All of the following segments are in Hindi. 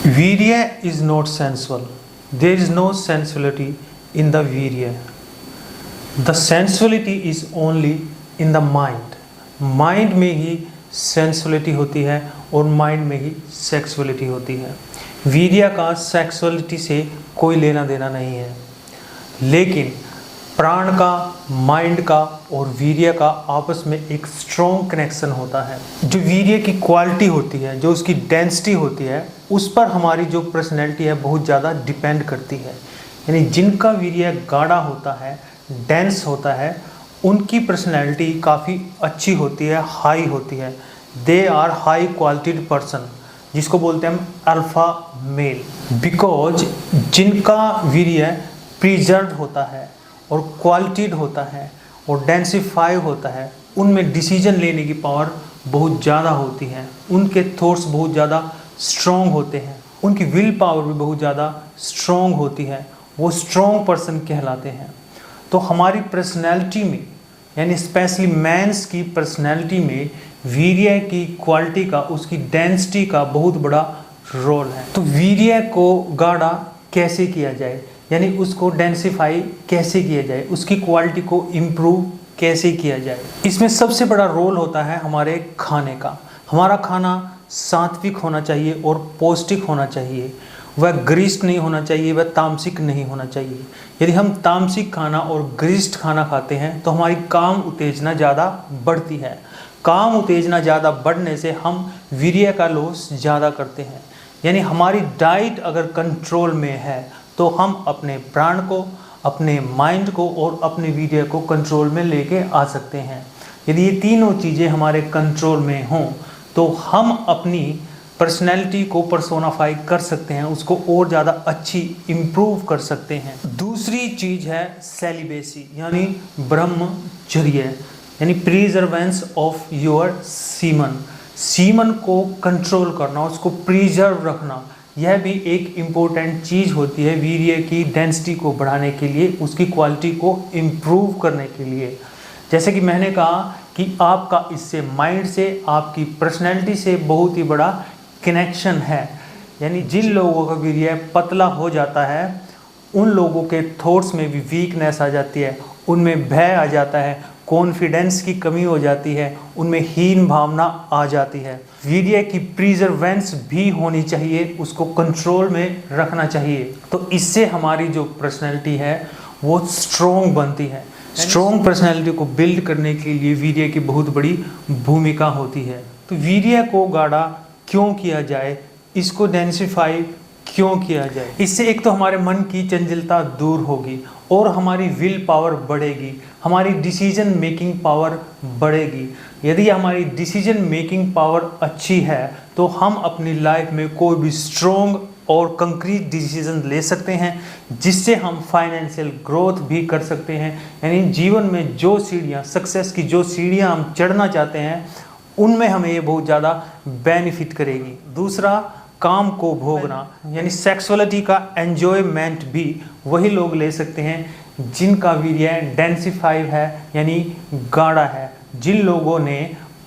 Virya is not sensual. There is no sensuality in the virya. The sensuality is only in the mind. Mind में ही सेंसुअलिटी होती है और माइंड में ही सेक्सुअलिटी होती है। वीर्य का सेक्सुअलिटी से कोई लेना देना नहीं है, लेकिन प्राण का, माइंड का और वीर्य का आपस में एक स्ट्रॉन्ग कनेक्शन होता है। जो वीर्य की क्वालिटी होती है, जो उसकी डेंसिटी होती है, उस पर हमारी जो पर्सनैलिटी है बहुत ज़्यादा डिपेंड करती है। यानी जिनका वीर्य गाढ़ा होता है, डेंस होता है, उनकी पर्सनैलिटी काफ़ी अच्छी होती है, हाई होती है। दे आर हाई क्वालिटीड पर्सन, जिसको बोलते हैं हम अल्फा मेल। बिकॉज जिनका वीर्य प्रिजर्व होता है और क्वालिटीड होता है और डेंसिफाई होता है, उनमें डिसीजन लेने की पावर बहुत ज़्यादा होती है, उनके थॉट्स बहुत ज़्यादा स्ट्रॉन्ग होते हैं, उनकी विल पावर भी बहुत ज़्यादा स्ट्रॉन्ग होती है, वो स्ट्रॉन्ग पर्सन कहलाते हैं। तो हमारी पर्सनैलिटी में, यानी स्पेशली मैंस की पर्सनैलिटी में वीर्य की क्वालिटी का, उसकी डेंसिटी का बहुत बड़ा रोल है। तो वीर्य को गाढ़ा कैसे किया जाए, यानी उसको डेंसिफाई कैसे किया जाए, उसकी क्वालिटी को इम्प्रूव कैसे किया जाए, इसमें सबसे बड़ा रोल होता है हमारे खाने का। हमारा खाना सात्विक होना चाहिए और पौष्टिक होना चाहिए। वह गरिष्ठ नहीं होना चाहिए, वह तामसिक नहीं होना चाहिए। यदि हम तामसिक खाना और गरिष्ठ खाना खाते हैं तो हमारी काम उत्तेजना ज़्यादा बढ़ती है। काम उत्तेजना ज़्यादा बढ़ने से हम वीर्य का लॉस ज़्यादा करते हैं। यानी हमारी डाइट अगर कंट्रोल में है तो हम अपने प्राण को, अपने माइंड को और अपने वीर्य को कंट्रोल में लेके आ सकते हैं। यदि ये तीनों चीज़ें हमारे कंट्रोल में हों तो हम अपनी पर्सनैलिटी को पर्सोनाफाई कर सकते हैं, उसको और ज़्यादा अच्छी इम्प्रूव कर सकते हैं। दूसरी चीज़ है सेलिबेसी, यानी ब्रह्मचर्य, यानी प्रिजर्वेंस ऑफ योर सीमन। सीमन को कंट्रोल करना, उसको प्रिजर्व रखना, यह भी एक इम्पोर्टेंट चीज़ होती है वीर्य की डेंसिटी को बढ़ाने के लिए, उसकी क्वालिटी को इम्प्रूव करने के लिए। जैसे कि मैंने कहा कि आपका इससे माइंड से, आपकी पर्सनैलिटी से बहुत ही बड़ा कनेक्शन है। यानी जिन लोगों का वीर्य पतला हो जाता है, उन लोगों के थॉट्स में भी वीकनेस आ जाती है, उनमें भय आ जाता है, कॉन्फिडेंस की कमी हो जाती है, उनमें हीन भावना आ जाती है। वीर्य की प्रिजर्वेंस भी होनी चाहिए, उसको कंट्रोल में रखना चाहिए। तो इससे हमारी जो पर्सनैलिटी है वो स्ट्रॉन्ग बनती है। स्ट्रॉन्ग पर्सनैलिटी को बिल्ड करने के लिए वीर्य की बहुत बड़ी भूमिका होती है। तो वीर्य को गाढ़ा क्यों किया जाए, इसको डेंसिफाई क्यों किया जाए? इससे एक तो हमारे मन की चंचलता दूर होगी और हमारी विल पावर बढ़ेगी, हमारी डिसीजन मेकिंग पावर बढ़ेगी। यदि हमारी डिसीजन मेकिंग पावर अच्छी है तो हम अपनी लाइफ में कोई भी स्ट्रॉन्ग और कंक्रीट डिसीजन ले सकते हैं, जिससे हम फाइनेंशियल ग्रोथ भी कर सकते हैं। यानी जीवन में जो सीढ़ियाँ, सक्सेस की जो सीढ़ियाँ हम चढ़ना चाहते हैं, उनमें हमें ये बहुत ज़्यादा बेनिफिट करेगी। दूसरा, काम को भोगना, यानी सेक्सुअलिटी का एंजॉयमेंट भी वही लोग ले सकते हैं जिनका वीर्य डेंसिफाई है, यानी गाढ़ा है। जिन लोगों ने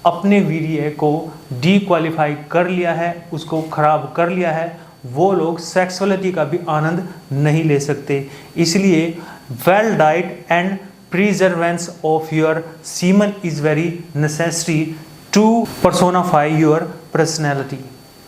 अपने वीर्य को डिक्वालीफाई कर लिया है, उसको खराब कर लिया है, वो लोग सेक्सुअलिटी का भी आनंद नहीं ले सकते। इसलिए well diet and प्रिजर्वेंस of your semen is very necessary to personify your personality.